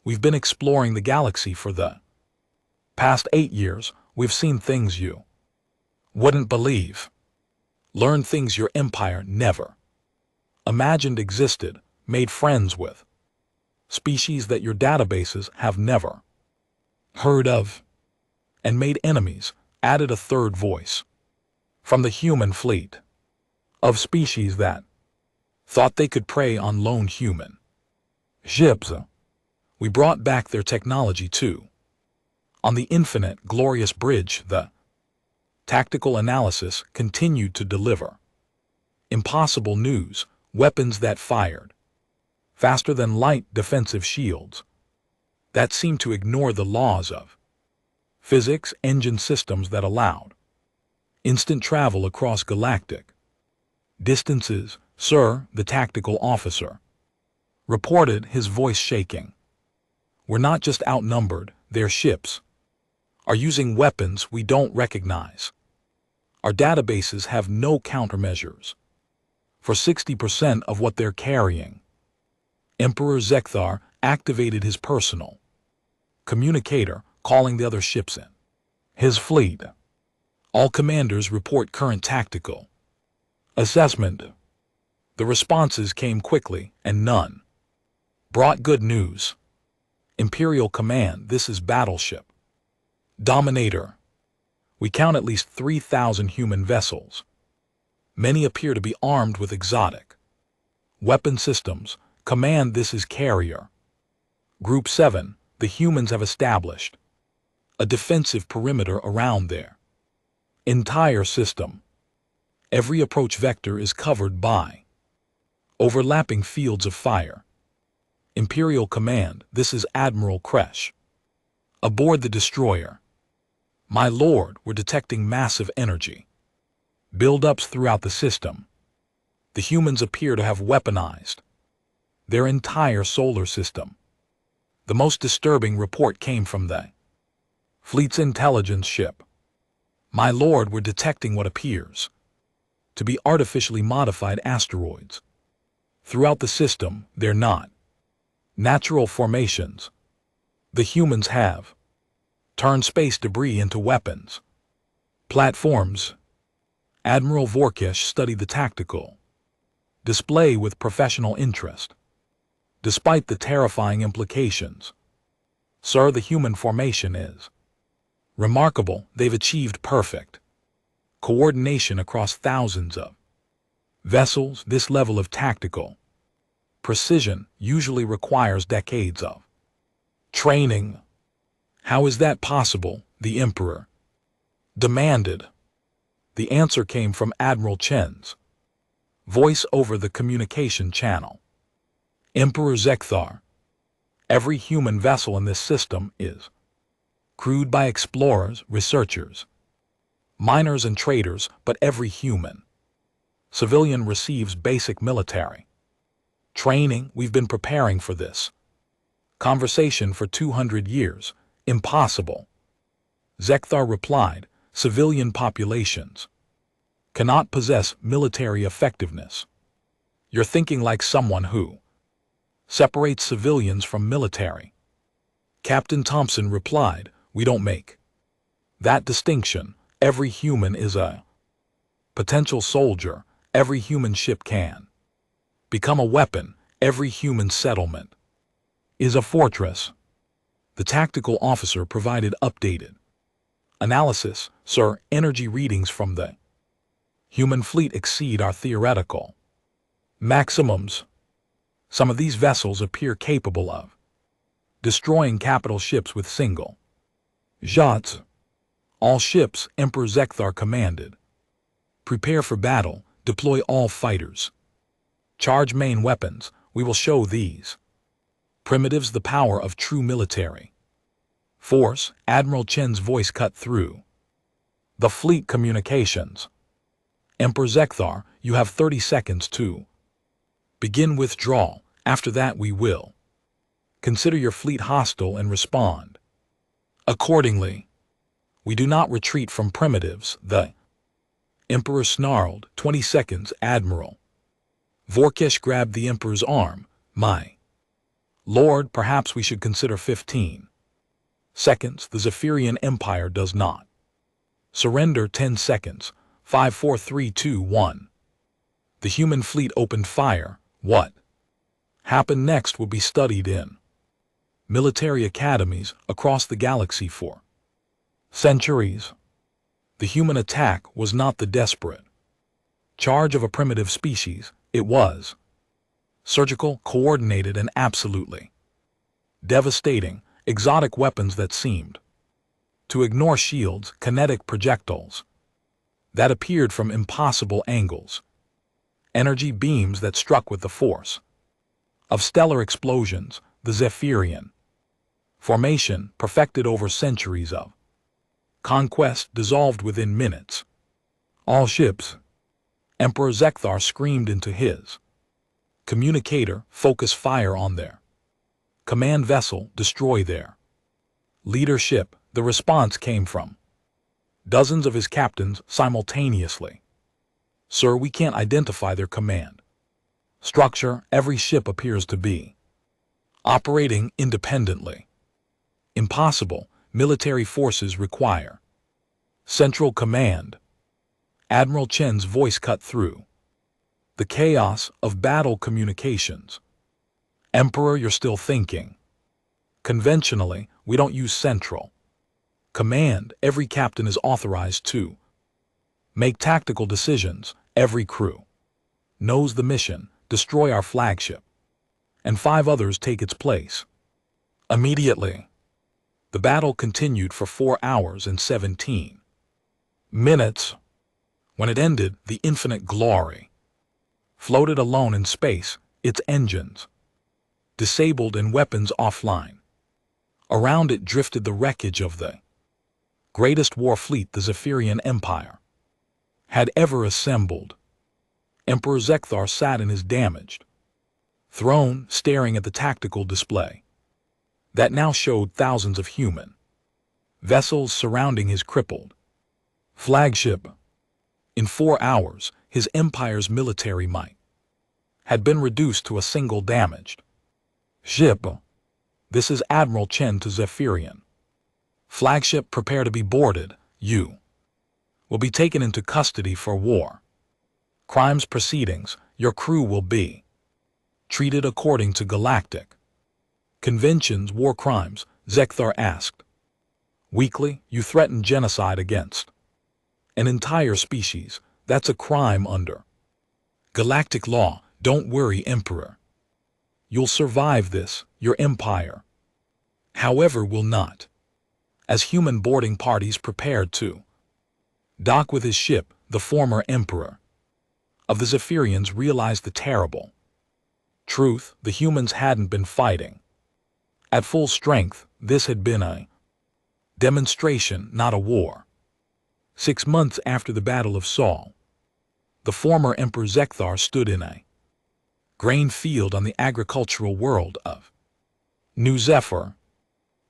We've been exploring the galaxy for the past 8 years. We've seen things you wouldn't believe. Learned things your empire never imagined existed. Made friends with species that your databases have never heard of. And made enemies, added a third voice from the human fleet of species that thought they could prey on lone human ships. We brought back their technology too. On the infinite, glorious bridge, the tactical analysis continued to deliver impossible news. Weapons that fired faster than light, defensive shields that seemed to ignore the laws of physics, engine systems that allowed instant travel across galactic distances. Sir, the tactical officer reported, his voice shaking. We're not just outnumbered, their ships are using weapons we don't recognize. Our databases have no countermeasures for 60% of what they're carrying. Emperor Zekthar, activated his personal communicator, calling the other ships in his fleet. All commanders report current tactical assessment. The responses came quickly, and none brought good news. Imperial Command, this is Battleship Dominator. We count at least 3,000 human vessels. Many appear to be armed with exotic weapon systems. Command, this is Carrier. Group 7, the humans have established a defensive perimeter around their entire system. Every approach vector is covered by overlapping fields of fire. Imperial Command, this is Admiral Kresh. Aboard the destroyer. My lord, we're detecting massive energy buildups throughout the system. The humans appear to have weaponized their entire solar system. The most disturbing report came from the fleet's intelligence ship. My lord, we're detecting what appears to be artificially modified asteroids. Throughout the system, they're not natural formations. The humans have turned space debris into weapons platforms. Admiral Vorkesh studied the tactical display with professional interest. Despite the terrifying implications, sir, the human formation is remarkable. They've achieved perfect coordination across thousands of vessels. This level of tactical precision usually requires decades of training. How is that possible? The Emperor demanded. The answer came from Admiral Chen's voice over the communication channel. Emperor Zekthar, every human vessel in this system is crewed by explorers, researchers, miners and traders, but every human civilian receives basic military training. We've been preparing for this conversation for 200 years. Impossible. Zekthar replied, civilian populations cannot possess military effectiveness. You're thinking like someone who separates civilians from military. Captain Thompson replied, we don't make that distinction. Every human is a potential soldier. Every human ship can become a weapon. Every human settlement is a fortress. The tactical officer provided updated analysis. Sir, energy readings from the human fleet exceed our theoretical maximums. Some of these vessels appear capable of destroying capital ships with single shots. All ships, Emperor Zekthar commanded. Prepare for battle. Deploy all fighters. Charge main weapons. We will show these primitives the power of true military force. Admiral Chen's voice cut through the fleet communications. Emperor Zekthar, you have 30 seconds to begin withdrawal. After that we will consider your fleet hostile and respond accordingly. We do not retreat from primitives. The Emperor snarled. 20 seconds, Admiral. Vorkesh grabbed the Emperor's arm. My lord, perhaps we should consider 15 seconds. The Zephyrian Empire does not surrender. 10 seconds. 5, 4, 3, 2, 1. The human fleet opened fire. What happened next will be studied in military academies across the galaxy for centuries. The human attack was not the desperate charge of a primitive species. It was surgical, coordinated, and absolutely devastating. Exotic weapons that seemed to ignore shields, kinetic projectiles that appeared from impossible angles, energy beams that struck with the force of stellar explosions. The Zephyrian formation, perfected over centuries of conquest, dissolved within minutes. All ships. Emperor Zekthar screamed into his communicator, focus fire on their command vessel, destroy their leadership. The response came from dozens of his captains simultaneously. Sir, we can't identify their command structure. Every ship appears to be Operating independently. Impossible. Military forces require central command. Admiral Chen's voice cut through the chaos of battle communications. Emperor, you're still thinking. Conventionally, we don't use central command. Every captain is authorized to make tactical decisions. Every crew knows the mission: destroy our flagship, and 5 others take its place. Immediately, the battle continued for 4 hours and 17 minutes. When it ended, the Infinite Glory floated alone in space, its engines disabled and weapons offline. Around it drifted the wreckage of the greatest war fleet the Zephyrian Empire had ever assembled. Emperor Zekthar sat in his damaged throne, staring at the tactical display that now showed thousands of human vessels surrounding his crippled flagship. In 4 hours, his empire's military might had been reduced to a single damaged ship. This is Admiral Chen to Zephyrian flagship. Prepare to be boarded. You will be taken into custody for war crimes proceedings. Your crew will be treated according to galactic conventions. War crimes, Zekthar asked weakly. You threaten genocide against an entire species. That's a crime under galactic law. Don't worry, Emperor. You'll survive this. Your empire, however, will not. As human boarding parties prepared to dock with his ship, the former emperor of the Zephyrians realized the terrible truth. The humans hadn't been fighting at full strength. This had been a demonstration, not a war. 6 months after the Battle of Saul, the former Emperor Zekthar stood in a grain field on the agricultural world of New Zephyr.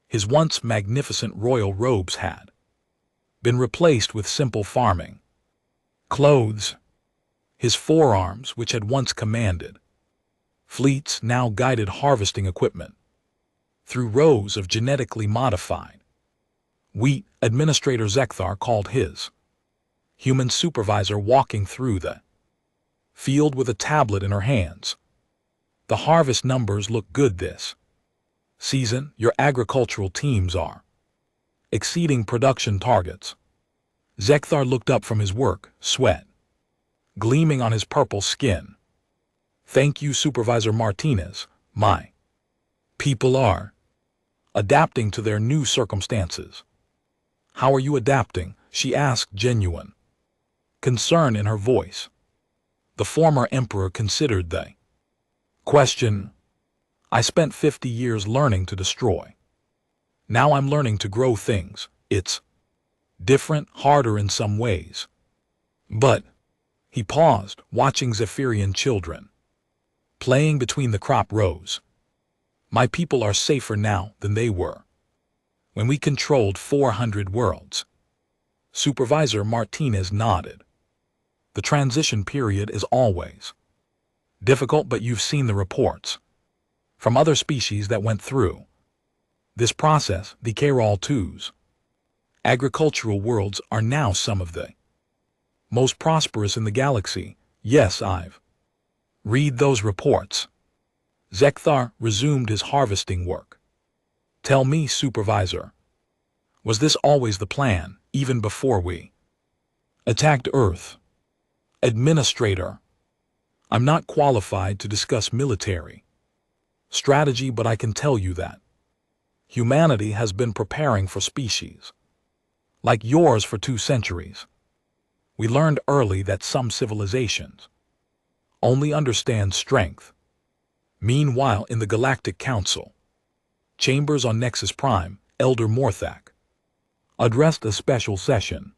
His once magnificent royal robes had been replaced with simple farming clothes. His forearms, which had once commanded fleets, now guided harvesting equipment through rows of genetically modified wheat. Administrator Zekthar called his human supervisor, walking through the field with a tablet in her hands. The harvest numbers look good this season. Your agricultural teams are exceeding production targets. Zekthar looked up from his work, sweat gleaming on his purple skin. Thank you, Supervisor Martinez. My people are adapting to their new circumstances. How are you adapting? She asked, genuine concern in her voice. The former emperor considered the question. I spent 50 years learning to destroy. Now I'm learning to grow things. It's different, harder in some ways. But he paused, watching Zephyrian children playing between the crop rows. My people are safer now than they were when we controlled 400 worlds. Supervisor Martinez nodded. The transition period is always difficult, but you've seen the reports from other species that went through this process. The Kairal 2's agricultural worlds are now some of the most prosperous in the galaxy. Yes, I've read those reports. Zekthar resumed his harvesting work. Tell me, Supervisor, was this always the plan, even before we attacked Earth? Administrator, I'm not qualified to discuss military strategy, but I can tell you that humanity has been preparing for species like yours for 2 centuries. We learned early that some civilizations only understand strength. Meanwhile, in the Galactic Council chambers on Nexus Prime, Elder Morthak addressed a special session.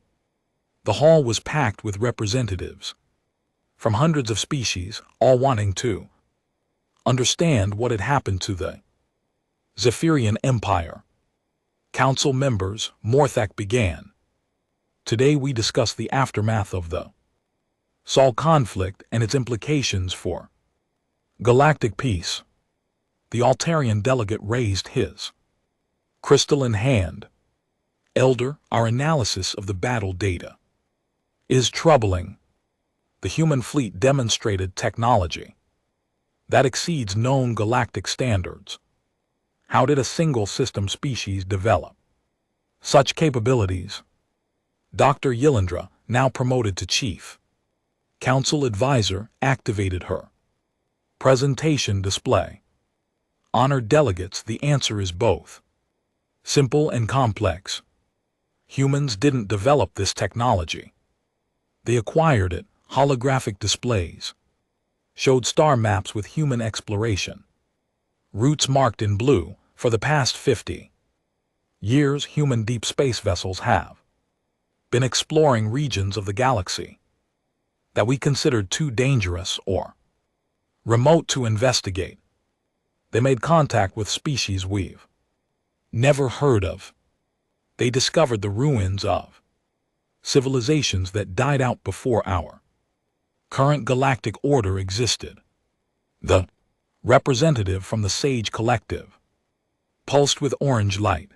The hall was packed with representatives from hundreds of species, all wanting to understand what had happened to the Zephyrian Empire. Council members, Morthak began. Today we discuss the aftermath of the Saul conflict and its implications for galactic peace. The Altarian delegate raised his crystal in hand. Elder, our analysis of the battle data is troubling. The human fleet demonstrated technology that exceeds known galactic standards. How did a single system species develop such capabilities? Dr. Yilindra, now promoted to chief council advisor, activated her presentation display. Honored delegates, the answer is both simple and complex. Humans didn't develop this technology. They acquired it. Holographic displays showed star maps with human exploration. Routes marked in blue. For the past 50 years, human deep space vessels have been exploring regions of the galaxy that we considered too dangerous or remote to investigate. They made contact with species we've never heard of. They discovered the ruins of civilizations that died out before our current galactic order existed. The representative from the Sage Collective pulsed with orange light.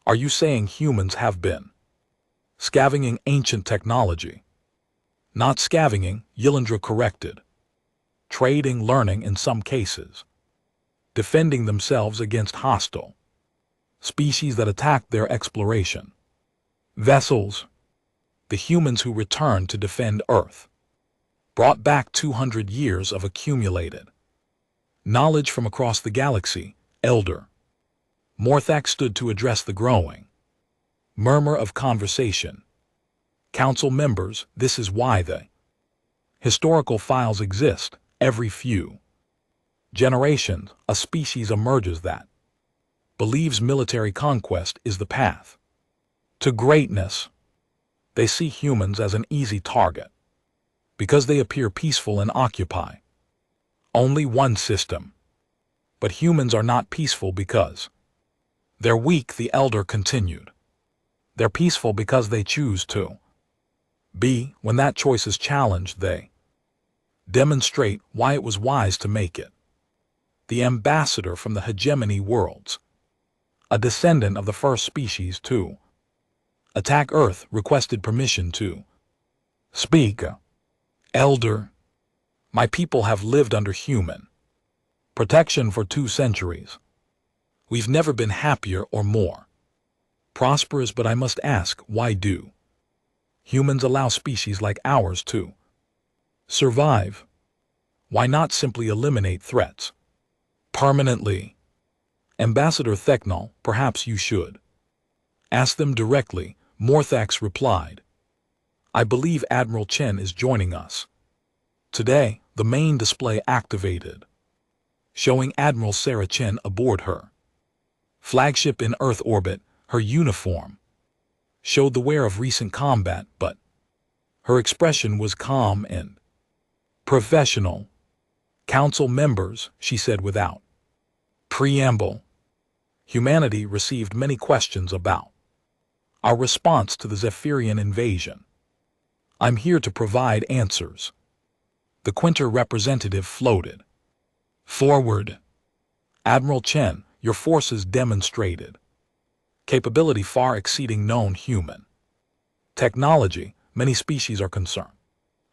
Are you saying humans have been scavenging ancient technology? Not scavenging, Yilindra corrected. Trading, learning in some cases. Defending themselves against hostile species that attacked their exploration vessels. The humans who returned to defend Earth brought back 200 years of accumulated knowledge from across the galaxy. Elder Morthak stood to address the growing murmur of conversation. Council members, this is why the historical files exist. Every few generations, a species emerges that believes military conquest is the path to greatness. They see humans as an easy target because they appear peaceful and occupy only one system. But humans are not peaceful because they're weak, the elder continued. They're peaceful because they choose to be. When that choice is challenged, they demonstrate why it was wise to make it. The ambassador from the hegemony worlds, a descendant of the first species to attack Earth, requested permission to speak. Elder, my people have lived under human protection for 2 centuries. We've never been happier or more prosperous, but I must ask, why do humans allow species like ours to survive? Why not simply eliminate threats permanently? Ambassador Theknal, perhaps you should ask them directly, Morthax replied. I believe Admiral Chen is joining us today. The main display activated, showing Admiral Sarah Chen aboard her flagship in Earth orbit. Her uniform showed the wear of recent combat, but her expression was calm and professional. Council members, she said without preamble, humanity received many questions about our response to the Zephyrian invasion. I'm here to provide answers. The Quinter representative floated forward. Admiral Chen, your forces demonstrated capability far exceeding known human technology. Many species are concerned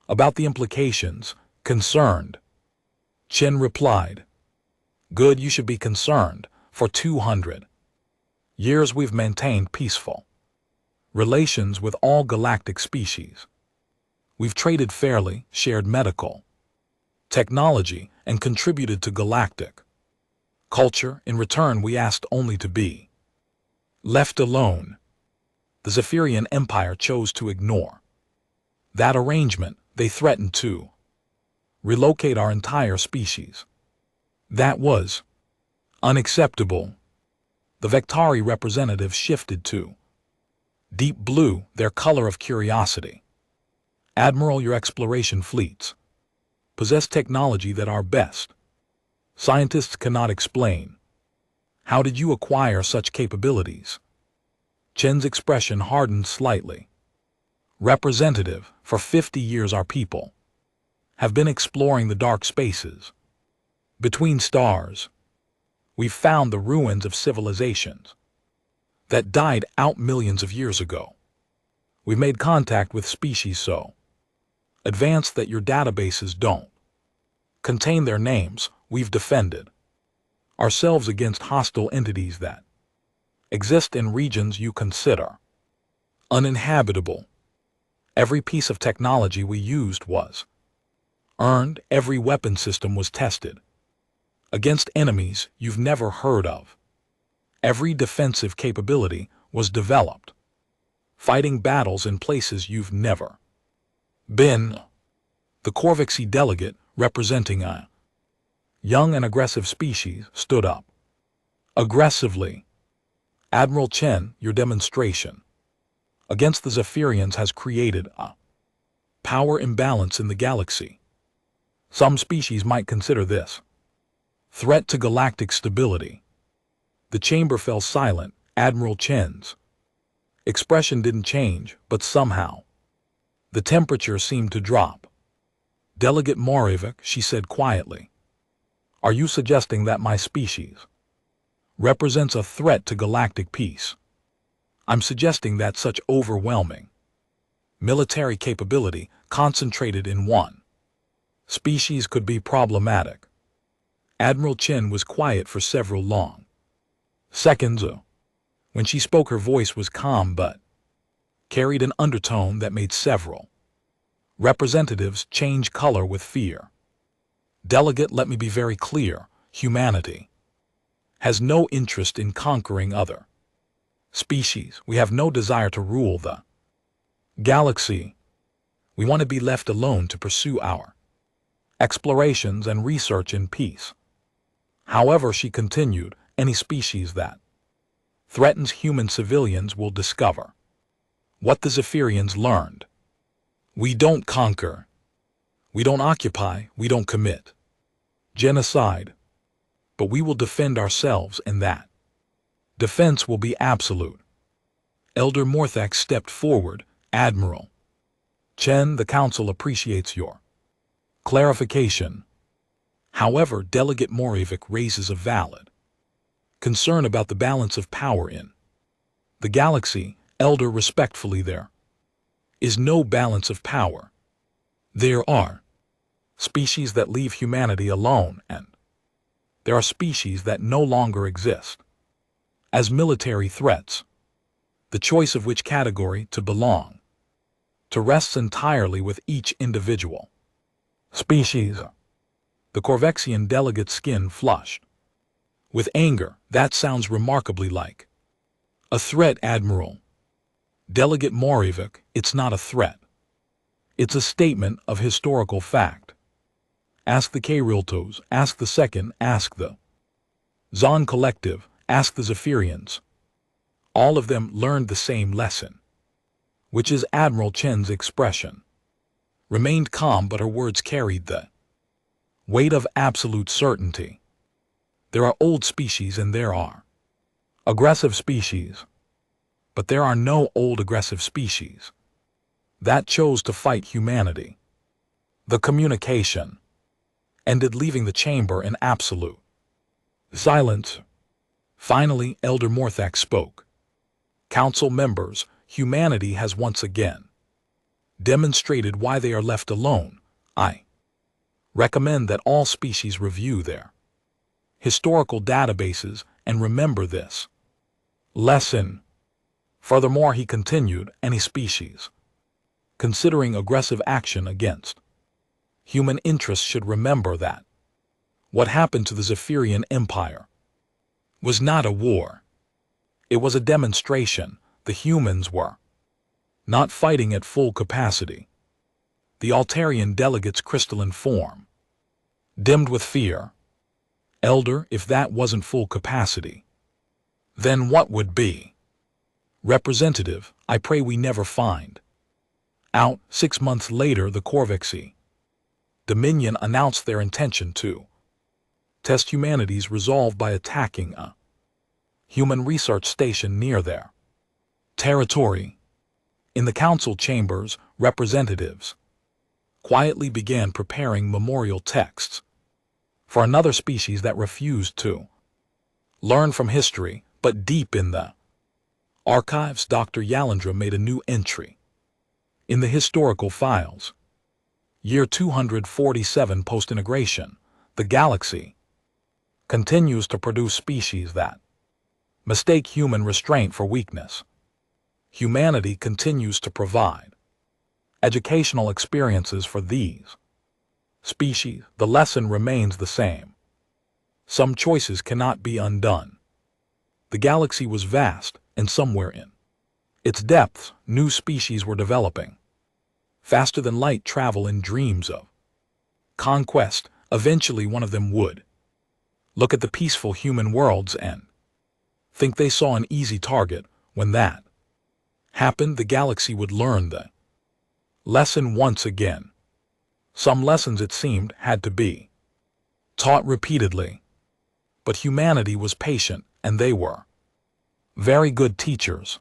about the implications. Concerned? Chen replied. Good, you should be concerned. For 200 years we've maintained peaceful relations with all galactic species. We've traded fairly, shared medical technology, and contributed to galactic culture. In return, we asked only to be left alone. The Zephyrian Empire chose to ignore that arrangement. They threatened to relocate our entire species. That was unacceptable. The Vectari representative shifted to deep blue, their color of curiosity. Admiral, your exploration fleets possess technology that our best scientists cannot explain. How did you acquire such capabilities? Chen's expression hardened slightly. Representative, for 50 years our people have been exploring the dark spaces between stars. We've found the ruins of civilizations that died out millions of years ago. We've made contact with species so advanced that your databases don't contain their names. We've defended ourselves against hostile entities that exist in regions you consider uninhabitable. Every piece of technology we used was earned, every weapon system was tested against enemies you've never heard of. Every defensive capability was developed, fighting battles in places you've never been. The Corvixy delegate, representing a young and aggressive species, stood up aggressively. Admiral Chen, your demonstration against the Zephyrians has created a power imbalance in the galaxy. Some species might consider this threat to galactic stability. The chamber fell silent. Admiral Chen's expression didn't change, but somehow the temperature seemed to drop. Delegate Moravik, she said quietly, are you suggesting that my species represents a threat to galactic peace? I'm suggesting that such overwhelming military capability concentrated in one species could be problematic. Admiral Chen was quiet for several long seconds. When she spoke, her voice was calm but carried an undertone that made several representatives change color with fear. Delegate, let me be very clear. Humanity has no interest in conquering other species. We have no desire to rule the galaxy. We want to be left alone to pursue our explorations and research in peace. However, she continued, any species that threatens human civilians will discover what the Zephyrians learned. We don't conquer. We don't occupy. We don't commit genocide. But we will defend ourselves, and that defense will be absolute. Elder Morthak stepped forward. Admiral Chen, the Council appreciates your clarification. However, Delegate Moravik raises a valid concern about the balance of power in the galaxy. Elder, respectfully, there is no balance of power. There are species that leave humanity alone, and there are species that no longer exist as military threats. The choice of which category to belong to rests entirely with each individual species. The Corvexian delegate's skin flushed with anger. That sounds remarkably like a threat, Admiral. Delegate Moravik, it's not a threat. It's a statement of historical fact. Ask the Kriltos, ask the Second, ask the Zon Collective, ask the Zephyrians. All of them learned the same lesson, which is Admiral Chen's expression remained calm, but her words carried the weight of absolute certainty. There are old species and there are aggressive species, but there are no old aggressive species that chose to fight humanity. The communication ended, leaving the chamber in absolute silence. Finally, Elder Morthak spoke. Council members, humanity has once again demonstrated why they are left alone. I recommend that all species review their historical databases and remember this lesson. Furthermore, he continued, any species considering aggressive action against human interests should remember that what happened to the Zephyrian Empire was not a war. It was a demonstration. The humans were not fighting at full capacity. The Altarian delegate's crystalline form dimmed with fear. Elder, if that wasn't full capacity, then what would be? Representative, I pray we never find out. 6 months later, the Corvixy Dominion announced their intention to test humanity's resolve by attacking a human research station near their territory. In the council chambers, representatives quietly began preparing memorial texts for another species that refused to Learn from history, but deep in the archives, Dr. Yalendra made a new entry. In the historical files, year 247 post-integration, the galaxy continues to produce species that mistake human restraint for weakness. Humanity continues to provide educational experiences for these species. The lesson remains the same. Some choices cannot be undone. The galaxy was vast, and somewhere in its depths, new species were developing. Faster than light travel in dreams of conquest, eventually one of them would look at the peaceful human worlds and think they saw an easy target. When that happened, the galaxy would learn the lesson once again. Some lessons, it seemed, had to be taught repeatedly. But humanity was patient, and they were very good teachers.